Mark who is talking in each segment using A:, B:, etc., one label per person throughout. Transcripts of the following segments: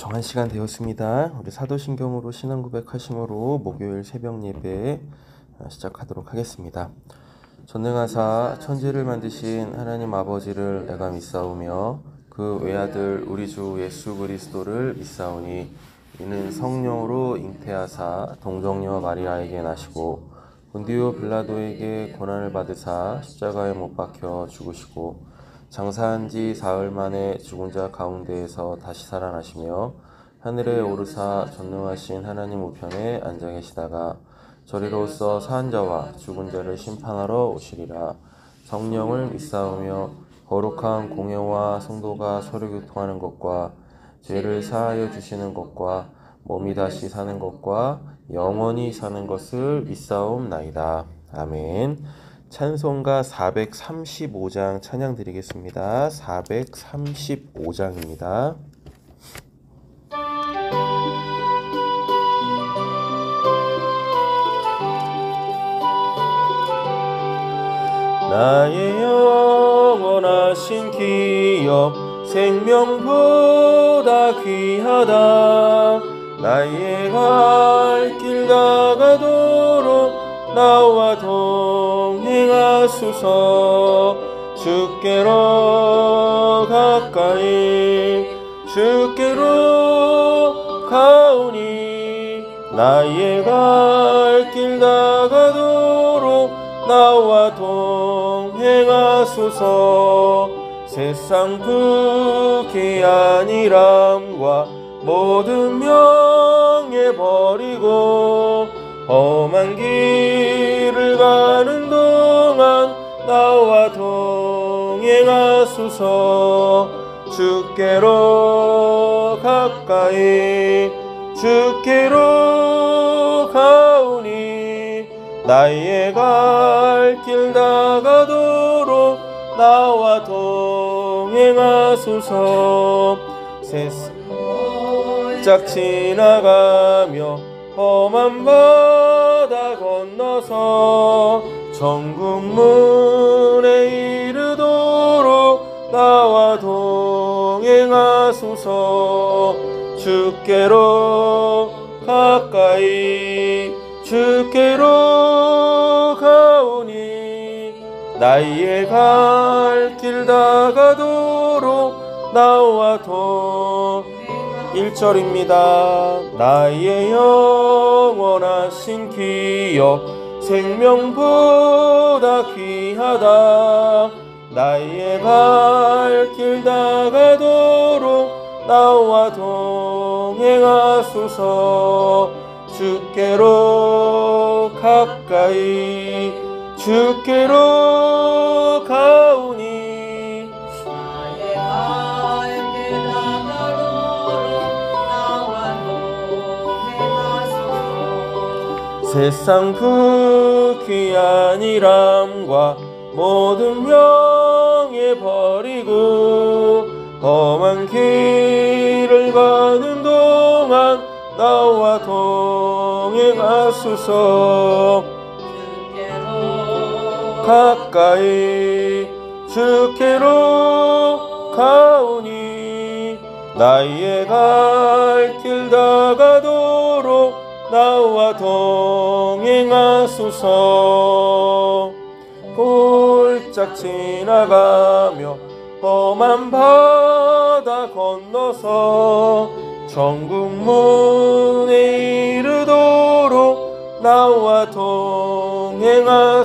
A: 정한 시간 되었습니다. 우리 사도신경으로 신앙 고백하심으로 목요일 새벽 예배 시작하도록 하겠습니다. 전능하사 천지를 만드신 하나님 아버지를 내가 믿사오며 그 외아들 우리 주 예수 그리스도를 믿사오니 이는 성령으로 잉태하사 동정녀 마리아에게 나시고 본디오 빌라도에게 고난을 받으사 십자가에 못 박혀 죽으시고 장사한 지 사흘 만에 죽은 자 가운데에서 다시 살아나시며 하늘에 오르사 전능하신 하나님 우편에 앉아 계시다가 저리로서 사한 자와 죽은 자를 심판하러 오시리라. 성령을 믿사오며 거룩한 공회와 성도가 서로 교통하는 것과 죄를 사하여 주시는 것과 몸이 다시 사는 것과 영원히 사는 것을 믿사옵나이다. 아멘. 찬송가 435장 찬양 드리겠습니다. 435장입니다. 나의 영원하신 기업 생명보다 귀하다. 나의 갈 길 다가도록 나와 동행하소서. 주께로 가까이 주께로 가오니 나의 갈 길 다가도록 나와 동행하소서. 세상 부귀 아니람과 모든 명예 버리고 험한 길을 가는 동안 나와 동행하소서. 주께로 가까이 주께로 가오니 나의 갈 길 다가도록 나와 동행하소서. 세상 지나가며 험한 바다 건너서 천국 문에 이르도록 나와 동행하소서. 주께로 가까이 주께로 가오니 나의 갈 길 다가도록 나와 1절입니다. 나의 영원하신 기업 생명보다 귀하다. 나의 갈 길 다가도록 나와 동행하소서. 주께로 가까이 주께로 가오니 나의 갈 길 다가도록 나와 동행하소서. 세상 부귀 아니람과 모든 명예 버리고 험한 길을 가는 동안 나와 동행하소서. 가까이 주께로 가오니 나의 갈 길 다가도록 나와 동행하소서. 꼴짝 지나가며 험한 바다 건너서 천국 문에 이르도록 나와 동행하소서.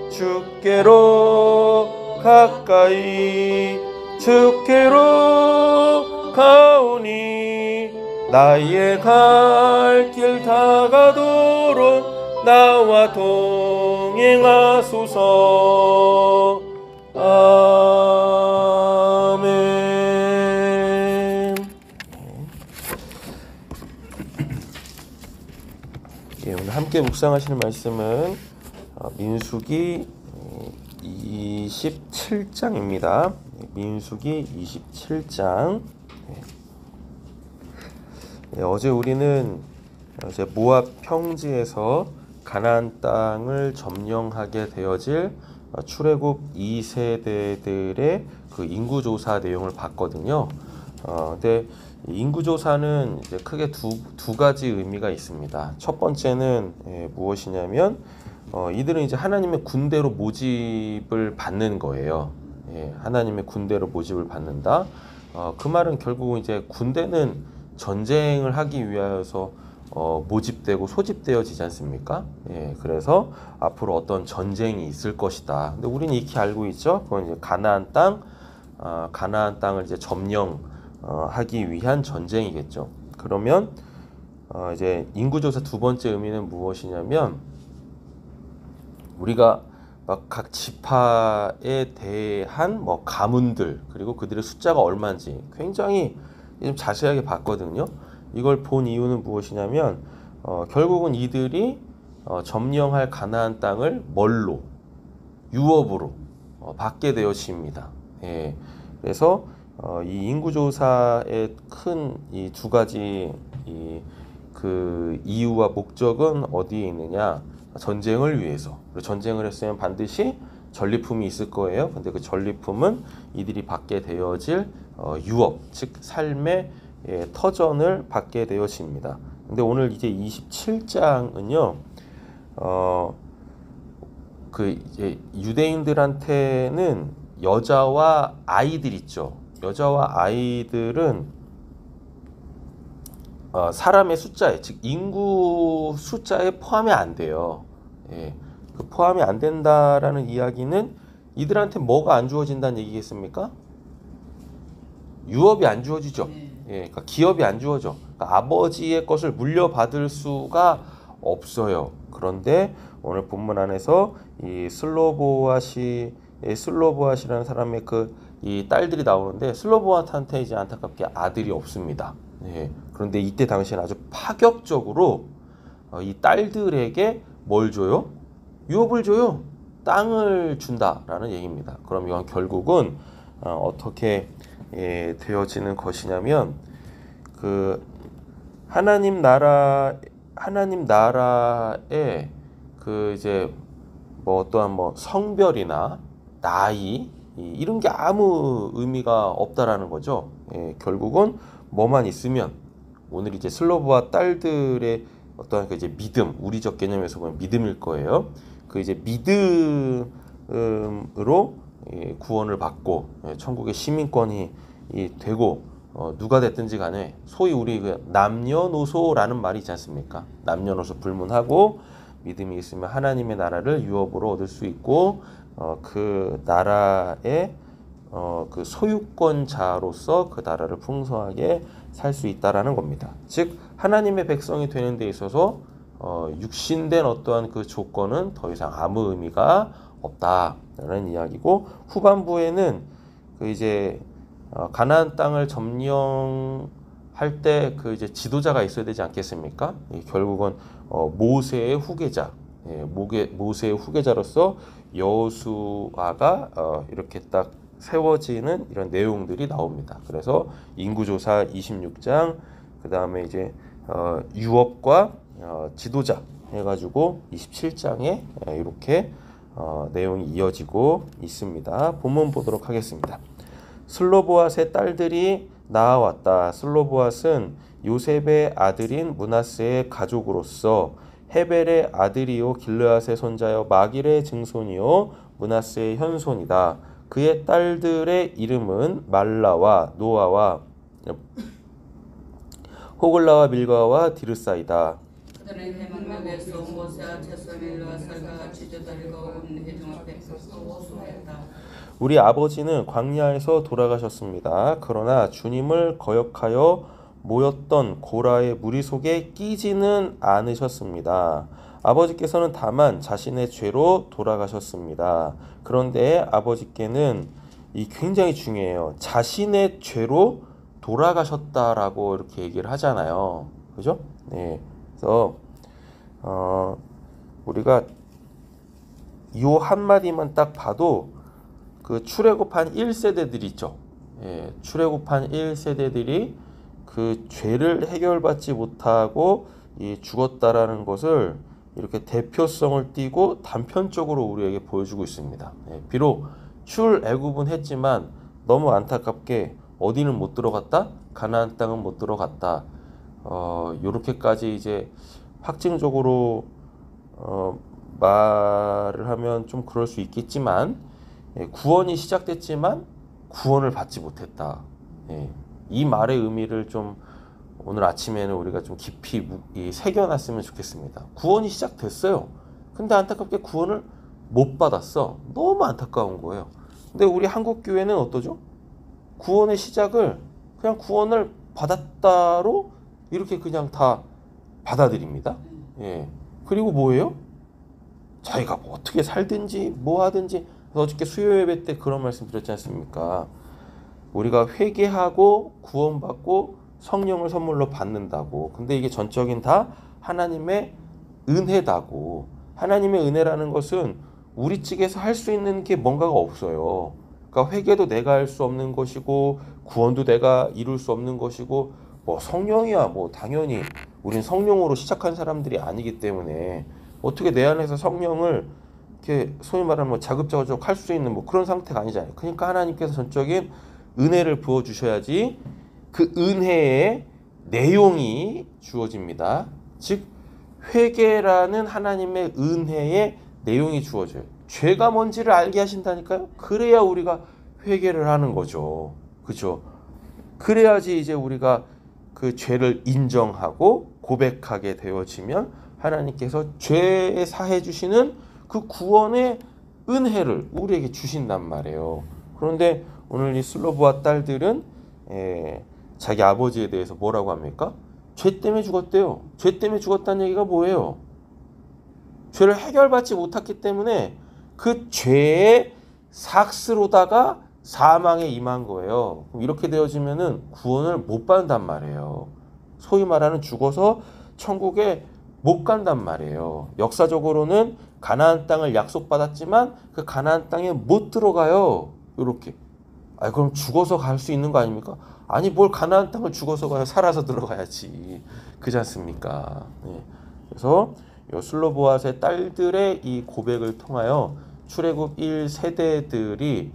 A: 주께로 가까이 주께로 가오니 나의 갈 길 다가도록 나와 동행하소서. 아멘. 오늘 함께 묵상하시는 말씀은 민수기 27장입니다. 민수기 27장. 어제 우리는 모압 평지에서 가나안 땅을 점령하게 되어질 출애굽 2세대들의 그 인구조사 내용을 봤거든요. 근데 인구조사는 이제 크게 두 가지 의미가 있습니다. 첫 번째는 무엇이냐면 이들은 이제 하나님의 군대로 모집을 받는 거예요. 하나님의 군대로 모집을 받는다. 그 말은 결국은 이제 군대는 전쟁을 하기 위하여서 모집되고 소집되어지지 않습니까? 그래서 앞으로 어떤 전쟁이 있을 것이다. 근데 우리는 익히 알고 있죠. 그건 이제 가나안 땅을 이제 점령하기 위한 전쟁이겠죠. 그러면 이제 인구조사 두 번째 의미는 무엇이냐면 우리가 막 각 지파에 대한 뭐 가문들 그리고 그들의 숫자가 얼마인지 굉장히 좀 자세하게 봤거든요. 이걸 본 이유는 무엇이냐면 결국은 이들이 점령할 가나안 땅을 뭘로 유업으로 받게 되어집니다. 그래서 이 인구조사의 큰 이 두 가지 그 이유와 목적은 어디에 있느냐? 전쟁을 위해서. 전쟁을 했으면 반드시 전리품이 있을 거예요. 근데 그 전리품은 이들이 받게 되어질 유업, 즉 삶의 터전을 받게 되어집니다. 근데 오늘 이제 27장은요, 그 이제 유대인들한테는 여자와 아이들 있죠. 여자와 아이들은 사람의 숫자에, 즉 인구 숫자에 포함이 안 돼요. 그 포함이 안 된다라는 이야기는 이들한테 뭐가 안 주어진다는 얘기겠습니까? 유업이 안 주어지죠. 그러니까 기업이 안 주어져. 그러니까 아버지의 것을 물려받을 수가 없어요. 그런데 오늘 본문 안에서 이 슬로보아시라는 사람의 이 딸들이 나오는데 슬로보아트한테 이제 안타깝게 아들이 없습니다. 그런데 이때 당시에는 아주 파격적으로 이 딸들에게 뭘 줘요? 유업을 줘요. 땅을 준다라는 얘기입니다. 그럼 이건 결국은 어떻게 되어지는 것이냐면 그 하나님 나라의 그 이제 뭐 어떠한 뭐 성별이나 나이 이런 게 아무 의미가 없다라는 거죠. 결국은 뭐만 있으면 오늘 이제 슬로브와 딸들의 어떠한 그 이제 믿음, 우리적 개념에서 보면 믿음일 거예요. 그 이제 믿음으로 구원을 받고 천국의 시민권이 되고 누가 됐든지 간에 소위 우리 그 남녀노소라는 말이 있지 않습니까? 남녀노소 불문하고 믿음이 있으면 하나님의 나라를 유업으로 얻을 수 있고 그 나라의 그 소유권자로서 그 나라를 풍성하게 살 수 있다라는 겁니다. 즉 하나님의 백성이 되는 데 있어서 육신된 어떠한 그 조건은 더 이상 아무 의미가 없다라는 이야기고 후반부에는 그 이제 가나안 땅을 점령할 때 그 이제 지도자가 있어야 되지 않겠습니까? 결국은 모세의 후계자, 모세의 후계자로서 여호수아가 이렇게 딱 세워지는 이런 내용들이 나옵니다. 그래서 인구조사 26장, 그 다음에 이제 유업과 지도자 해가지고 27장에 이렇게 내용이 이어지고 있습니다. 본문 보도록 하겠습니다. 슬로보앗의 딸들이 나아왔다. 슬로보앗은 요셉의 아들인 므낫세의 가족으로서 헤벨의 아들이요 길르앗의 손자여 마길의 증손이요 므낫세의 현손이다. 그의 딸들의 이름은 말라와 노아와 호글라와 밀가와 디르사이다.
B: 그들은 해망역에서 모세와 제사밀과 살과 같이 저다리가 온 회중 앞에 서서 호소했다.
A: 우리 아버지는 광야에서 돌아가셨습니다. 그러나 주님을 거역하여 모였던 고라의 무리 속에 끼지는 않으셨습니다. 아버지께서는 다만 자신의 죄로 돌아가셨습니다. 그런데 아버지께는 이 굉장히 중요해요. 자신의 죄로 돌아가셨다라고 이렇게 얘기를 하잖아요. 그죠? 그래서 우리가 이 한마디만 딱 봐도 그 출애굽한 1세대들이 있죠. 출애굽한 1세대들이 그 죄를 해결받지 못하고 죽었다라는 것을 이렇게 대표성을 띠고 단편적으로 우리에게 보여주고 있습니다. 비록 출애굽은 했지만 너무 안타깝게 어디는 못 들어갔다? 가나안 땅은 못 들어갔다. 요렇게까지 이제 확증적으로 말을 하면 좀 그럴 수 있겠지만, 구원이 시작됐지만 구원을 받지 못했다. 이 말의 의미를 좀 오늘 아침에는 우리가 좀 깊이 새겨놨으면 좋겠습니다. 구원이 시작됐어요. 근데 안타깝게 구원을 못 받았어. 너무 안타까운 거예요. 근데 우리 한국 교회는 어떠죠? 구원의 시작을 그냥 구원을 받았다로 이렇게 그냥 다 받아들입니다. 그리고 뭐예요? 자기가 뭐 어떻게 살든지 뭐 하든지. 어저께 수요 예배 때 그런 말씀 드렸지 않습니까? 우리가 회개하고 구원받고 성령을 선물로 받는다고. 근데 이게 전적인 다 하나님의 은혜다고. 하나님의 은혜라는 것은 우리 측에서 할 수 있는 게 뭔가가 없어요. 그러니까 회개도 내가 할 수 없는 것이고 구원도 내가 이룰 수 없는 것이고, 뭐 성령이야 뭐 당연히 우린 성령으로 시작한 사람들이 아니기 때문에 어떻게 내 안에서 성령을 이렇게 소위 말하면 뭐 자급자족 할 수 있는 뭐 그런 상태가 아니잖아요. 그러니까 하나님께서 전적인 은혜를 부어 주셔야지 그 은혜의 내용이 주어집니다. 즉 회개라는 하나님의 은혜의 내용이 주어져요. 죄가 뭔지를 알게 하신다니까요. 그래야 우리가 회개를 하는 거죠. 그죠? 그래야지 이제 우리가 그 죄를 인정하고 고백하게 되어지면 하나님께서 죄 사해 주시는 그 구원의 은혜를 우리에게 주신단 말이에요. 그런데 오늘 이 슬로브와 딸들은 자기 아버지에 대해서 뭐라고 합니까? 죄 때문에 죽었대요. 죄 때문에 죽었다는 얘기가 뭐예요? 죄를 해결받지 못했기 때문에 그 죄의 삭스로다가 사망에 임한 거예요. 그럼 이렇게 되어지면은 구원을 못 받는단 말이에요. 소위 말하는 죽어서 천국에 못 간단 말이에요. 역사적으로는 가나안 땅을 약속받았지만 그 가나안 땅에 못 들어가요. 이렇게. 그럼 죽어서 갈 수 있는 거 아닙니까? 아니 뭘 가나안 땅을 죽어서 가요. 살아서 들어가야지. 그렇지 않습니까? 그래서 슬로보앗의 딸들의 이 고백을 통하여 출애굽 1세대들이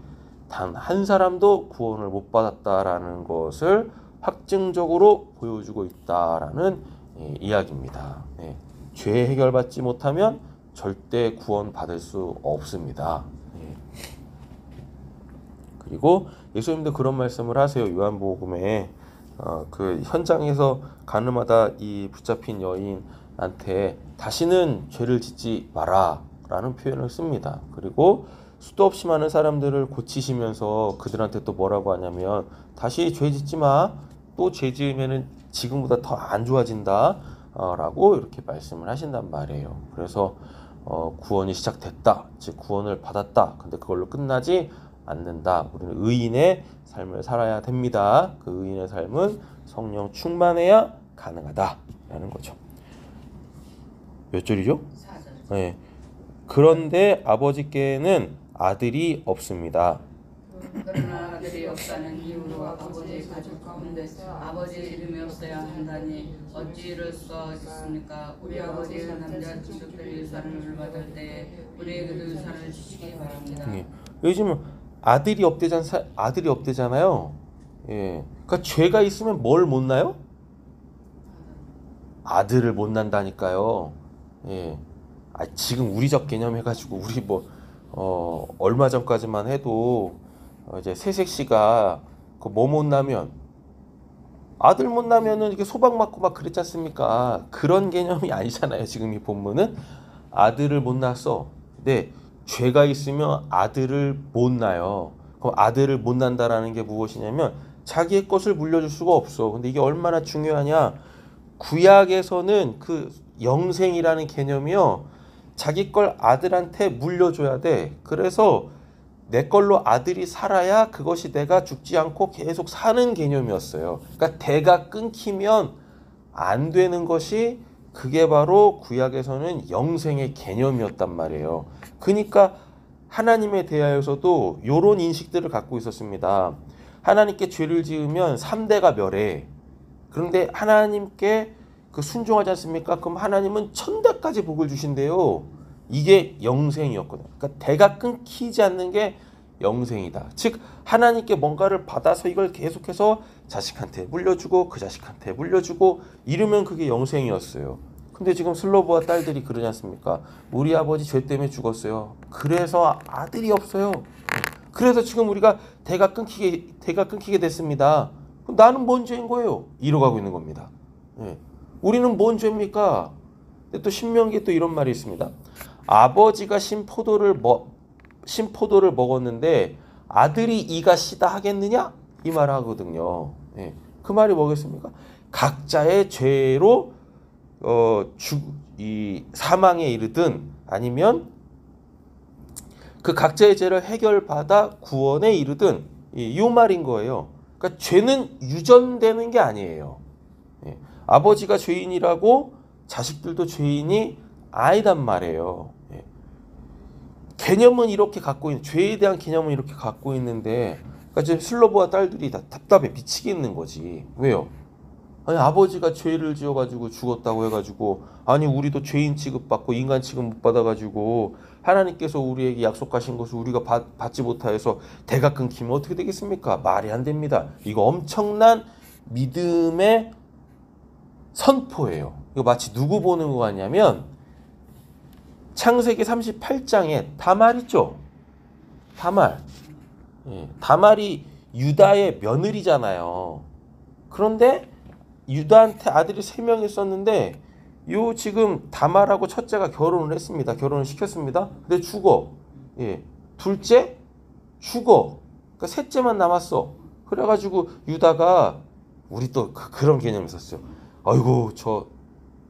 A: 단 한 사람도 구원을 못 받았다라는 것을 확증적으로 보여주고 있다라는 이야기입니다. 죄 해결받지 못하면 절대 구원 받을 수 없습니다. 그리고 예수님도 그런 말씀을 하세요. 요한복음에 그 현장에서 가늠하다 이 붙잡힌 여인한테 다시는 죄를 짓지 마라라는 표현을 씁니다. 그리고 수도 없이 많은 사람들을 고치시면서 그들한테 또 뭐라고 하냐면 다시 죄 짓지 마. 또 죄 지으면은 지금보다 더 안 좋아진다. 라고 이렇게 말씀을 하신단 말이에요. 그래서 구원이 시작됐다. 즉 구원을 받았다. 근데 그걸로 끝나지 않는다. 우리는 의인의 삶을 살아야 됩니다. 그 의인의 삶은 성령 충만해야 가능하다라는 거죠. 몇 절이죠? 4절. 그런데 아버지께는 아들이 없습니다.
B: 그러나 아들이 없다는 이유로 아버지의 가족 가운데 아버지 이름이 없어야 한다니 어찌 이럴 수가 있습니까? 우리 아버지의 남자 친척들이 유산을 받을 때에 우리에게도 유산을 주시기 바랍니다.
A: 요즘은 아들이 없대잖아요. 그러니까 죄가 있으면 뭘 못 나요? 아들을 못 난다니까요. 지금 우리적 개념 해가지고 우리 얼마 전까지만 해도 이제 새색 씨가 그 뭐 못 나면 아들 못 나면은 이렇게 소박 맞고 막 그랬지 않습니까? 그런 개념이 아니잖아요. 지금 이 본문은 아들을 못 낳았어. 근데 죄가 있으면 아들을 못 낳아요. 그럼 아들을 못 낳는다라는 게 무엇이냐면 자기의 것을 물려줄 수가 없어. 근데 이게 얼마나 중요하냐? 구약에서는 그 영생이라는 개념이요. 자기 걸 아들한테 물려줘야 돼. 그래서 내 걸로 아들이 살아야 그것이 내가 죽지 않고 계속 사는 개념이었어요. 그러니까 대가 끊기면 안 되는 것이 그게 바로 구약에서는 영생의 개념이었단 말이에요. 그러니까 하나님에 대하여서도 이런 인식들을 갖고 있었습니다. 하나님께 죄를 지으면 3대가 멸해. 그런데 하나님께 그 순종하지 않습니까? 그럼 하나님은 1000대까지 복을 주신대요. 이게 영생이었거든요. 그러니까 대가 끊기지 않는 게 영생이다. 즉 하나님께 뭔가를 받아서 이걸 계속해서 자식한테 물려주고 그 자식한테 물려주고 이러면 그게 영생이었어요. 근데 지금 슬로브와 딸들이 그러지 않습니까? 우리 아버지 죄 때문에 죽었어요. 그래서 아들이 없어요. 그래서 지금 우리가 대가 끊기게 됐습니다. 그럼 나는 뭔 죄인 거예요? 이러고 있는 겁니다. 예. 우리는 뭔 죄입니까? 근데 또 신명기에 또 이런 말이 있습니다. 아버지가 신포도를 먹었는데 아들이 이가 시다 하겠느냐? 이 말 하거든요. 예. 그 말이 뭐겠습니까? 각자의 죄로 이 사망에 이르든 아니면 그 각자의 죄를 해결받아 구원에 이르든 이 말인 거예요. 그러니까 죄는 유전되는 게 아니에요. 예. 아버지가 죄인이라고 자식들도 죄인이 아니단 말이에요. 예. 개념은 이렇게 갖고 있는 죄에 대한 개념은 이렇게 갖고 있는데 그러니까 지금 슬로브와 딸들이 다 답답해 미치겠는 거지. 왜요? 아니 아버지가 죄를 지어가지고 죽었다고 해가지고 아니 우리도 죄인 취급받고 인간 취급 못 받아가지고 하나님께서 우리에게 약속하신 것을 우리가 받지 못하여서 대가 끊기면 어떻게 되겠습니까? 말이 안 됩니다. 이거 엄청난 믿음의 선포예요. 이거 마치 누구 보는 거 같냐면 창세기 38장에 다말 있죠? 다말. 예, 다말이 유다의 며느리잖아요. 그런데 유다한테 아들이 3명 있었는데 요 지금 다말하고 첫째가 결혼을 했습니다. 결혼을 시켰습니다. 근데 죽어. 예. 둘째 죽어. 그러니까 셋째만 남았어. 그래가지고 유다가 우리 또 그런 개념이 있었어요. 아이고 저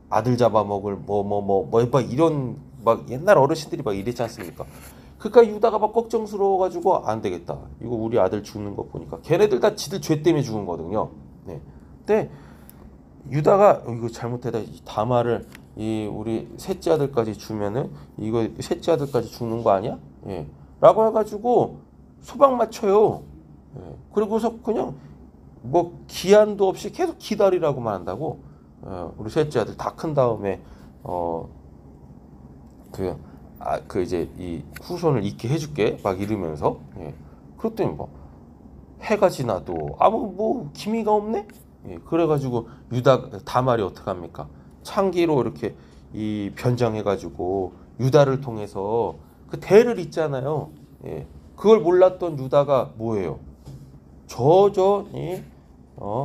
A: 아들 잡아먹을 막 이런 막 옛날 어르신들이 막 이랬지 않습니까? 그러니까 유다가 막 걱정스러워가지고 안 되겠다. 이거 우리 아들 죽는 거 보니까 걔네들 다 지들 죄 때문에 죽은 거거든요. 네. 근데 유다가 이거 잘못했다. 다말을 이 우리 셋째 아들까지 주면은 이거 셋째 아들까지 죽는 거 아니야? 예. 라고 해가지고 소방 맞춰요. 예. 그리고서 그냥 뭐 기한도 없이 계속 기다리라고만 한다고. 우리 셋째 아들 다 큰 다음에 그 이제 이 후손을 있게 해줄게 막 이러면서 예. 그랬더니 뭐 해가 지나도 아무 뭐 기미가 없네. 예. 그래가지고 다말이 어떡합니까? 창기로 이렇게 이 변장해가지고 유다를 통해서 그 대를 잇잖아요. 예. 그걸 몰랐던 유다가 뭐예요?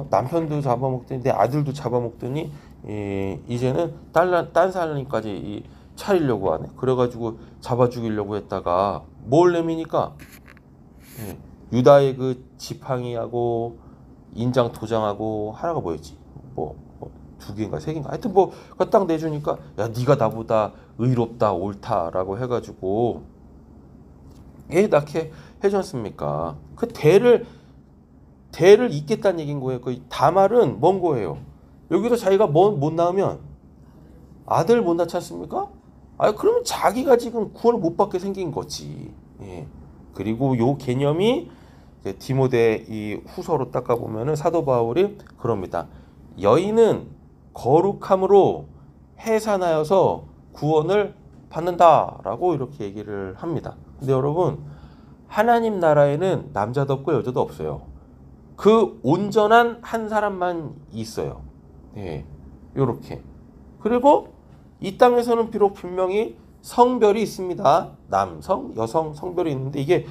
A: 남편도 잡아먹더니 내 아들도 잡아먹더니 이제는 딴 사람까지 차리려고 하네. 그래가지고 잡아 죽이려고 했다가 뭘 내미니까 유다의 그 지팡이하고 인장 도장하고 하나가 뭐였지? 뭐 2개인가 3개인가 하여튼 뭐 딱 내주니까 야 네가 나보다 의롭다 옳다라고 해가지고 낳게 해줬습니까? 그 대를 잇겠다는 얘기인 거예요. 그 다말은 뭔 거예요? 여기서 자기가 못 낳으면 아들 못 낳지 않습니까? 그러면 자기가 지금 구원을 못 받게 생긴 거지. 예. 그리고 요 개념이 디모데 이 후서로 닦아 보면은 사도 바울이 그럽니다. 여인은 거룩함으로 해산하여서 구원을 받는다라고 이렇게 얘기를 합니다. 근데 여러분 하나님 나라에는 남자도 없고 여자도 없어요. 그 온전한 한 사람만 있어요. 예, 요렇게. 그리고 이 땅에서는 비록 분명히 성별이 있습니다. 남성, 여성 성별이 있는데 이게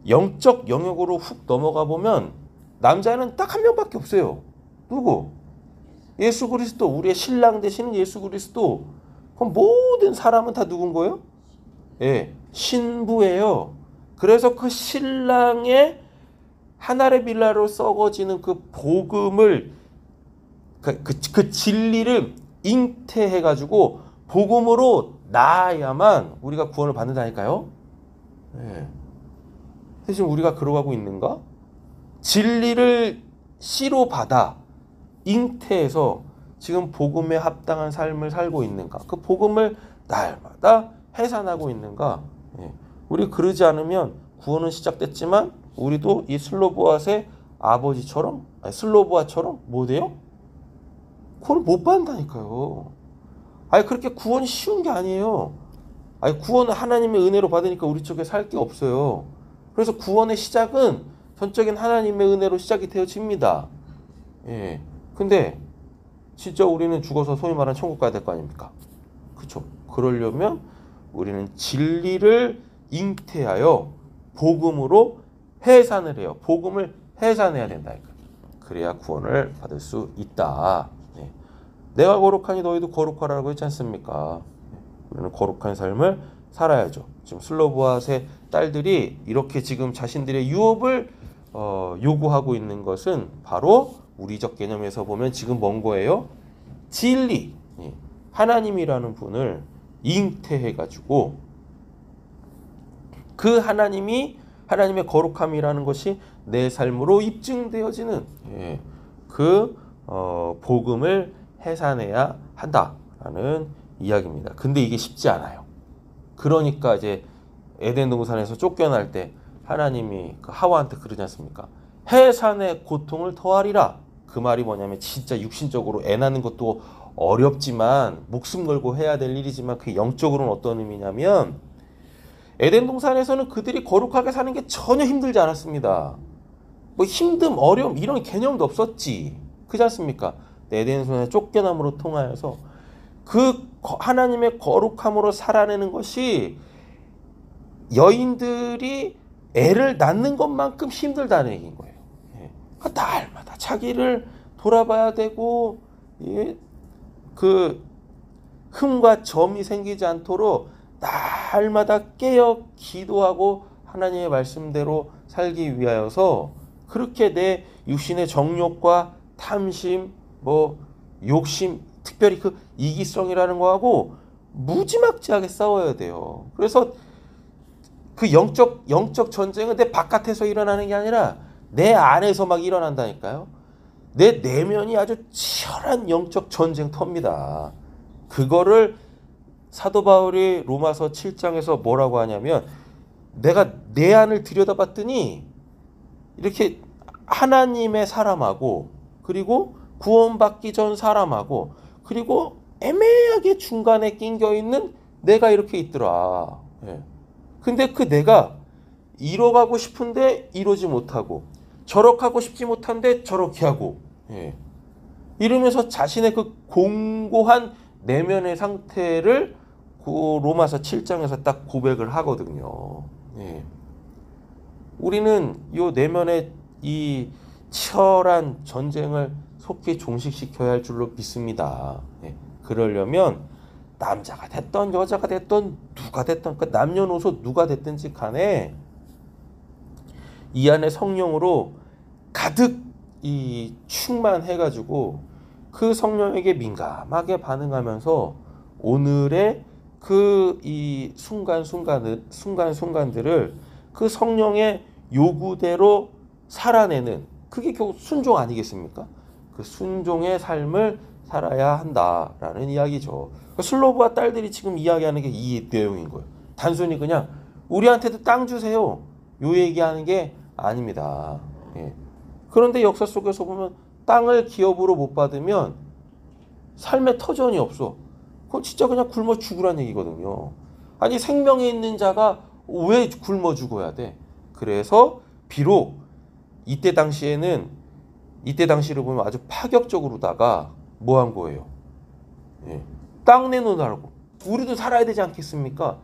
A: 영적 영역으로 훅 넘어가 보면 남자는 딱 한 명밖에 없어요. 누구? 예수 그리스도. 우리의 신랑 되시는 예수 그리스도. 그럼 모든 사람은 다 누군 거예요? 예, 신부예요. 그래서 그 신랑의 한 알의 빌라로 썩어지는 그 복음을 그 진리를 잉태해가지고 복음으로 나아야만 우리가 구원을 받는다니까요. 네. 지금 우리가 그러고 있는가? 진리를 씨로 받아 잉태해서 지금 복음에 합당한 삶을 살고 있는가? 그 복음을 날마다 해산하고 있는가? 네. 우리 그러지 않으면 구원은 시작됐지만 우리도 이 슬로보아의 아버지처럼 슬로보아처럼 뭐 돼요? 구원을 못 받는다니까요. 그렇게 구원이 쉬운 게 아니에요. 구원은 하나님의 은혜로 받으니까 우리 쪽에 살 게 없어요. 그래서 구원의 시작은 전적인 하나님의 은혜로 시작이 되어집니다. 예. 근데 진짜 우리는 죽어서 소위 말하는 천국 가야 될 거 아닙니까? 그렇죠. 그러려면 우리는 진리를 잉태하여 복음으로 해산을 해요. 복음을 해산해야 된다. 그래야 구원을 받을 수 있다. 네. 내가 거룩하니 너희도 거룩하라고 했지 않습니까? 우리는 거룩한 삶을 살아야죠. 지금 슬로보아스의 딸들이 이렇게 지금 자신들의 유업을 요구하고 있는 것은 바로 우리적 개념에서 보면 지금 뭔 거예요? 진리, 하나님이라는 분을 잉태해가지고 그 하나님의 거룩함이라는 것이 내 삶으로 입증되어지는 그 복음을 해산해야 한다라는 이야기입니다. 근데 이게 쉽지 않아요. 그러니까 이제 에덴 동산에서 쫓겨날 때 하나님이 그 하와한테 그러지 않습니까? 해산의 고통을 더하리라. 그 말이 뭐냐면 진짜 육신적으로 애 낳는 것도 어렵지만 목숨 걸고 해야 될 일이지만 그 영적으로는 어떤 의미냐면 에덴 동산에서는 그들이 거룩하게 사는 게 전혀 힘들지 않았습니다. 뭐 힘듦, 어려움 이런 개념도 없었지. 그렇지 않습니까? 에덴 동산에 쫓겨남으로 통하여서 그 하나님의 거룩함으로 살아내는 것이 여인들이 애를 낳는 것만큼 힘들다는 얘기인 거예요. 날마다 자기를 돌아봐야 되고 그 흠과 점이 생기지 않도록 날마다 깨어 기도하고 하나님의 말씀대로 살기 위하여서 그렇게 내 육신의 정욕과 탐심, 욕심, 특별히 그 이기성이라는 거하고 무지막지하게 싸워야 돼요. 그래서 그 영적 전쟁은 내 바깥에서 일어나는 게 아니라 내 안에서 막 일어난다니까요. 내 내면이 아주 치열한 영적 전쟁터입니다. 그거를 사도 바울이 로마서 7장에서 뭐라고 하냐면 내가 내 안을 들여다봤더니 이렇게 하나님의 사람하고 그리고 구원받기 전 사람하고 그리고 애매하게 중간에 낑겨 있는 내가 이렇게 있더라. 근데 그 내가 이뤄가고 싶은데 이루지 못하고 저렇게 하고 싶지 못한데 저렇게 하고 이러면서 자신의 그 공고한 내면의 상태를 그 로마서 7장에서 딱 고백을 하거든요. 우리는 이 내면의 이 치열한 전쟁을 속히 종식시켜야 할 줄로 믿습니다. 그러려면 남자가 됐던 여자가 됐던 누가 됐던 그 남녀노소 누가 됐든지 간에 이 안에 성령으로 가득 이 충만해가지고 그 성령에게 민감하게 반응하면서 오늘의 그 이 순간순간들을 그 성령의 요구대로 살아내는 그게 결국 순종 아니겠습니까? 그 순종의 삶을 살아야 한다라는 이야기죠. 슬로브와 딸들이 지금 이야기하는 게 이 내용인 거예요. 단순히 그냥 우리한테도 땅 주세요. 요 얘기하는 게 아닙니다. 그런데 역사 속에서 보면 땅을 기업으로 못 받으면 삶의 터전이 없어. 그건 진짜 그냥 굶어 죽으란 얘기거든요. 아니 생명에 있는 자가 왜 굶어 죽어야 돼? 그래서 비록 이때 당시를 보면 아주 파격적으로다가 뭐 한 거예요? 땅 내놓으라고. 우리도 살아야 되지 않겠습니까?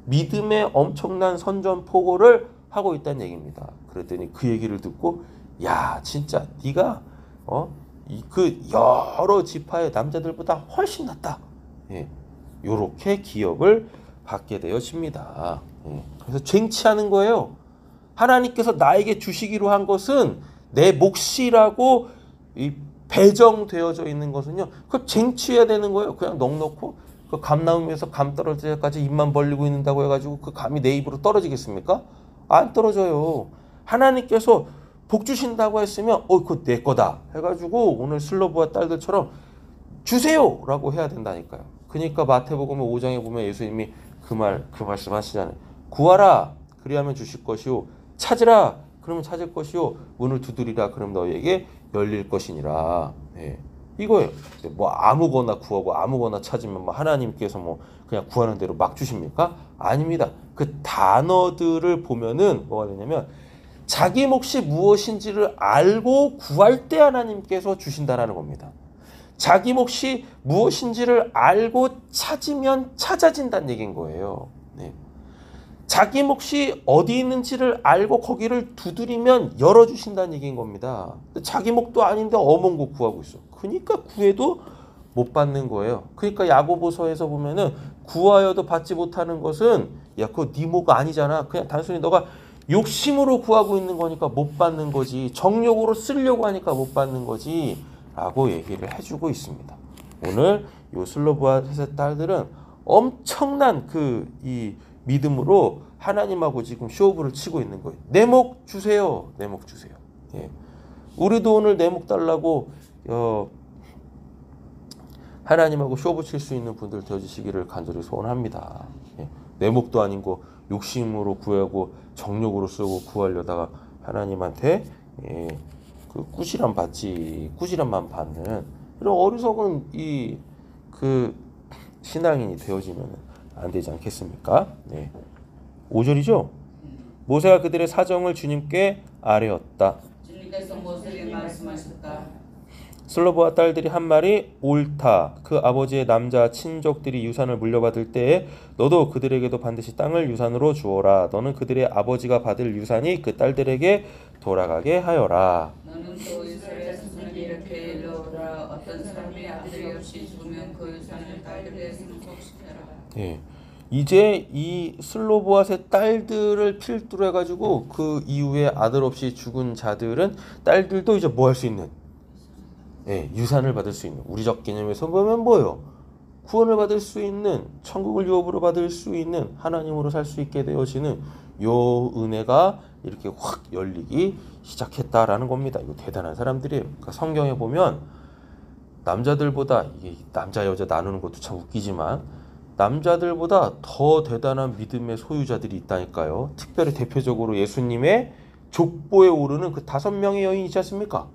A: 믿음의 엄청난 선전포고를 하고 있다는 얘기입니다. 그랬더니 그 얘기를 듣고 야 진짜 네가 그 여러 지파의 남자들보다 훨씬 낫다. 요렇게 기업을 받게 되어집니다. 그래서 쟁취하는 거예요. 하나님께서 나에게 주시기로 한 것은 내 몫이라고 배정되어져 있는 것은요. 그걸 쟁취해야 되는 거예요. 그냥 넉넉고 그 감 나오면서 감 떨어질 때까지 입만 벌리고 있는다고 해가지고 그 감이 내 입으로 떨어지겠습니까? 안 떨어져요. 하나님께서 복 주신다고 했으면 그거 내 거다 해가지고 오늘 슬로브와 딸들처럼 주세요 라고 해야 된다니까요. 그러니까 마태복음 5장에 보면 예수님이 그 말씀 하시잖아요. 구하라 그리하면 주실 것이요 찾으라 그러면 찾을 것이요 문을 두드리라 그럼 너희에게 열릴 것이니라. 이거예요. 뭐 아무거나 구하고 아무거나 찾으면 뭐 하나님께서 뭐 그냥 구하는 대로 막 주십니까? 아닙니다. 그 단어들을 보면은 뭐가 되냐면 자기 몫이 무엇인지를 알고 구할 때 하나님께서 주신다라는 겁니다. 자기 몫이 무엇인지를 알고 찾으면 찾아진다는 얘기인 거예요. 네. 자기 몫이 어디 있는지를 알고 거기를 두드리면 열어주신다는 얘기인 겁니다. 자기 몫도 아닌데 어머니 거 구하고 있어. 그러니까 구해도 못 받는 거예요. 그러니까 야고보서에서 보면은 구하여도 받지 못하는 것은 야 그거 네 몫 아니잖아. 그냥 단순히 너가 욕심으로 구하고 있는 거니까 못 받는 거지. 정욕으로 쓰려고 하니까 못 받는 거지. 라고 얘기를 해주고 있습니다. 오늘 요 슬로보아셋의 딸들은 엄청난 이 믿음으로 하나님하고 지금 쇼부를 치고 있는 거예요. 내 몫 주세요. 내 몫 주세요. 예. 우리도 오늘 내 몫 달라고 하나님하고 쇼부 칠 수 있는 분들 되어주시기를 간절히 소원합니다. 예. 내 몫도 아닌 거 욕심으로 구하고 정욕으로 쓰고 구하려다가 하나님한테 그 꾸지람만 받는 이런 어리석은 그 신앙인이 되어지면 안 되지 않겠습니까? 네. 5절이죠. 모세가 그들의 사정을 주님께 아뢰었다.
B: 주님께서 모세에게 말씀하셨다.
A: 슬로보아 딸들이 한 말이 옳다. 그 아버지의 남자 친족들이 유산을 물려받을 때에 너도 그들에게도 반드시 땅을 유산으로 주어라. 너는 그들의 아버지가 받을 유산이 그 딸들에게 돌아가게 하여라.
B: 너는 또 이스라엘 자손에게 이렇게 일러오라. 어떤 사람이 아들이 없이 죽으면 그 유산을 딸들에게 상속시켜라.
A: 예. 이제 이 슬로보아의 딸들을 필두로 해가지고 그 이후에 아들 없이 죽은 자들은 딸들도 이제 뭐 할 수 있는 유산을 받을 수 있는 우리적 개념에서 보면 뭐예요? 구원을 받을 수 있는 천국을 유업으로 받을 수 있는 하나님으로 살 수 있게 되어지는 요 은혜가 이렇게 확 열리기 시작했다라는 겁니다. 이거 대단한 사람들이에요. 그러니까 성경에 보면 남자들보다 이게 남자 여자 나누는 것도 참 웃기지만 남자들보다 더 대단한 믿음의 소유자들이 있다니까요. 특별히 대표적으로 예수님의 족보에 오르는 그 5명의 여인이 있지 않습니까?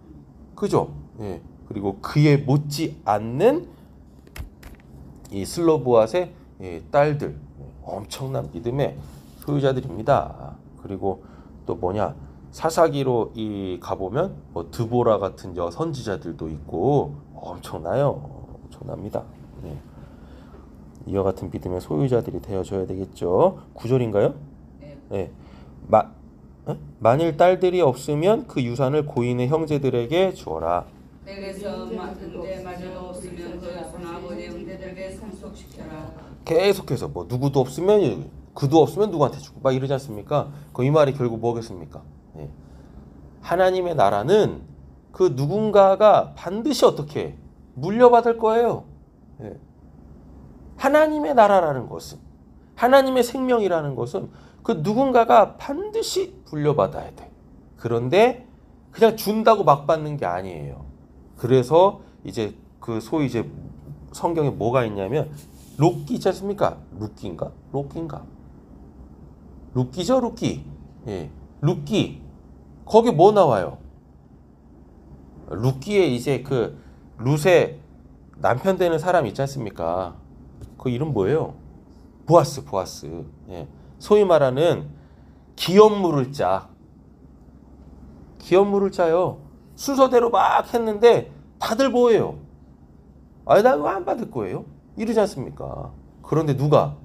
A: 그죠? 예. 그리고 그에 못지 않는 이 슬로보아의 딸들 엄청난 믿음의 소유자들입니다. 그리고 또 사사기로 가보면 뭐 드보라 같은 선지자들도 있고 엄청납니다. 네. 이와 같은 믿음의 소유자들이 되어줘야 되겠죠. 9절인가요? 네. 만일 딸들이 없으면 그 유산을 고인의 형제들에게 주어라.
B: 댁에서 형제마저도 없으면 그 유산 아버지 형제들에게 상속시켜라.
A: 계속해서 뭐 누구도 없으면 그도 없으면 누구한테 주고 막 이러지 않습니까? 이 말이 결국 뭐겠습니까? 네. 하나님의 나라는 그 누군가가 반드시 어떻게 물려받을 거예요. 네. 하나님의 나라라는 것은 하나님의 생명이라는 것은 그 누군가가 반드시 물려받아야 돼. 그런데 그냥 준다고 막 받는 게 아니에요. 그래서 이제 그 소위 이제 성경에 뭐가 있냐면 록기 있지 않습니까? 룻기죠, 룻기. 예. 룻기. 거기 뭐 나와요? 룻기에 이제 그 룻의 남편 되는 사람 있지 않습니까? 그 이름 뭐예요? 보아스. 예. 소위 말하는 기업 물을 짜요. 순서대로 막 했는데 다들 뭐예요? 나 이거 안 받을 거예요? 이러지 않습니까? 그런데 누가?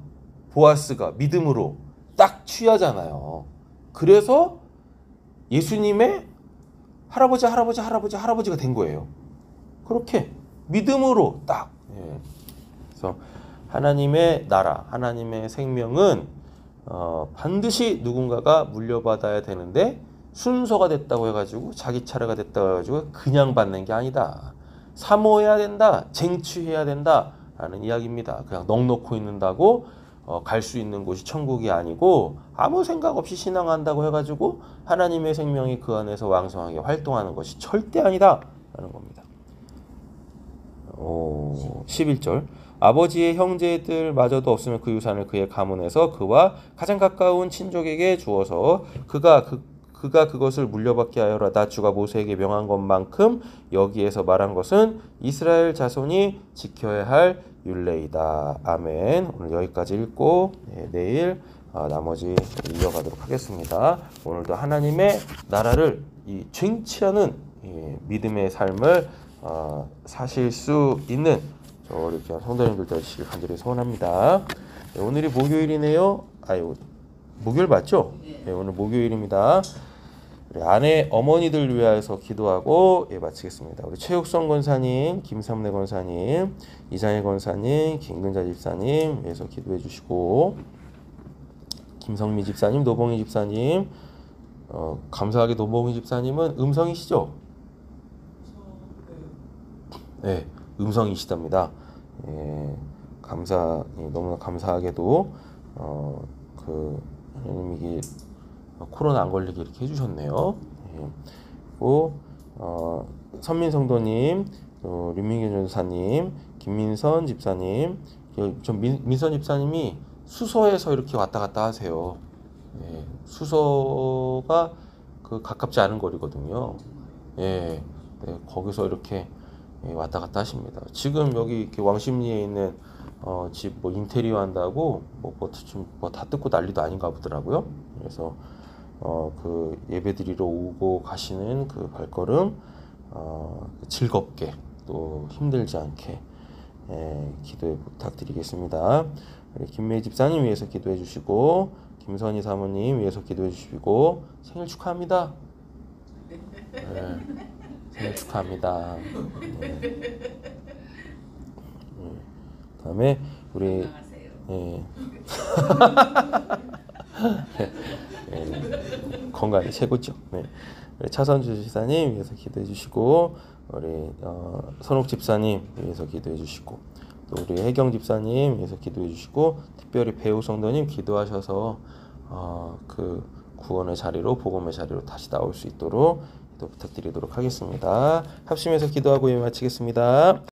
A: 보아스가 믿음으로 딱 취하잖아요. 그래서 예수님의 할아버지가 된 거예요. 그렇게 믿음으로 딱. 예. 그래서 하나님의 나라, 하나님의 생명은 반드시 누군가가 물려받아야 되는데 순서가 됐다고 해가지고 자기 차례가 됐다고 해가지고 그냥 받는 게 아니다. 사모해야 된다, 쟁취해야 된다라는 이야기입니다. 그냥 넋놓고 있는다고 갈 수 있는 곳이 천국이 아니고 아무 생각 없이 신앙한다고 해가지고 하나님의 생명이 그 안에서 왕성하게 활동하는 것이 절대 아니다라는 겁니다. 11절 아버지의 형제들마저도 없으면 그 유산을 그의 가문에서 그와 가장 가까운 친족에게 주어서 그가 그가 그것을 물려받게 하여라. 나 주가 모세에게 명한 것만큼 여기에서 말한 것은 이스라엘 자손이 지켜야 할 율례이다. 아멘. 오늘 여기까지 읽고 내일 나머지 이어가도록 하겠습니다. 오늘도 하나님의 나라를 이 쟁취하는 믿음의 삶을 사실 수 있는 우리 귀한 성도님들 되시길 간절히 소원합니다. 오늘이 목요일이네요. 목요일 맞죠? 네, 오늘 목요일입니다. 우리 아내 어머니들 위하여서 기도하고 마치겠습니다. 우리 최육성 권사님, 김삼래 권사님, 이장혜 권사님, 김근자 집사님 위해서 기도해 주시고, 김성미 집사님, 노봉희 집사님, 감사하게 노봉희 집사님은 음성이시죠? 네, 음성이시답니다. 너무나 감사하게도 하나님이 코로나 안 걸리게 이렇게 해주셨네요. 그리고 선민 성도님, 류민규 전사님, 김민선 집사님, 민선 집사님이 수서에서 이렇게 왔다 갔다 하세요. 수서가 가깝지 않은 거리거든요. 거기서 이렇게 왔다 갔다 하십니다. 지금 여기 이렇게 왕십리에 있는 집 인테리어 한다고 다 뜯고 난리도 아닌가 보더라고요. 그래서 그 예배드리러 오고 가시는 그 발걸음 즐겁게 또 힘들지 않게 기도에 부탁드리겠습니다. 우리 김매 집사님 위해서 기도해 주시고, 김선희 사모님 위해서 기도해 주시고, 생일 축하합니다. 생일 축하합니다. 다음에 우리 건강이 최고죠. 우리 차선주 집사님 위해서 기도해 주시고, 우리 선옥 집사님 위해서 기도해 주시고, 또 우리 혜경 집사님 위해서 기도해 주시고, 특별히 배우 성도님 기도하셔서 그 구원의 자리로, 복음의 자리로 다시 나올 수 있도록 또 부탁드리도록 하겠습니다. 합심해서 기도하고 마치겠습니다.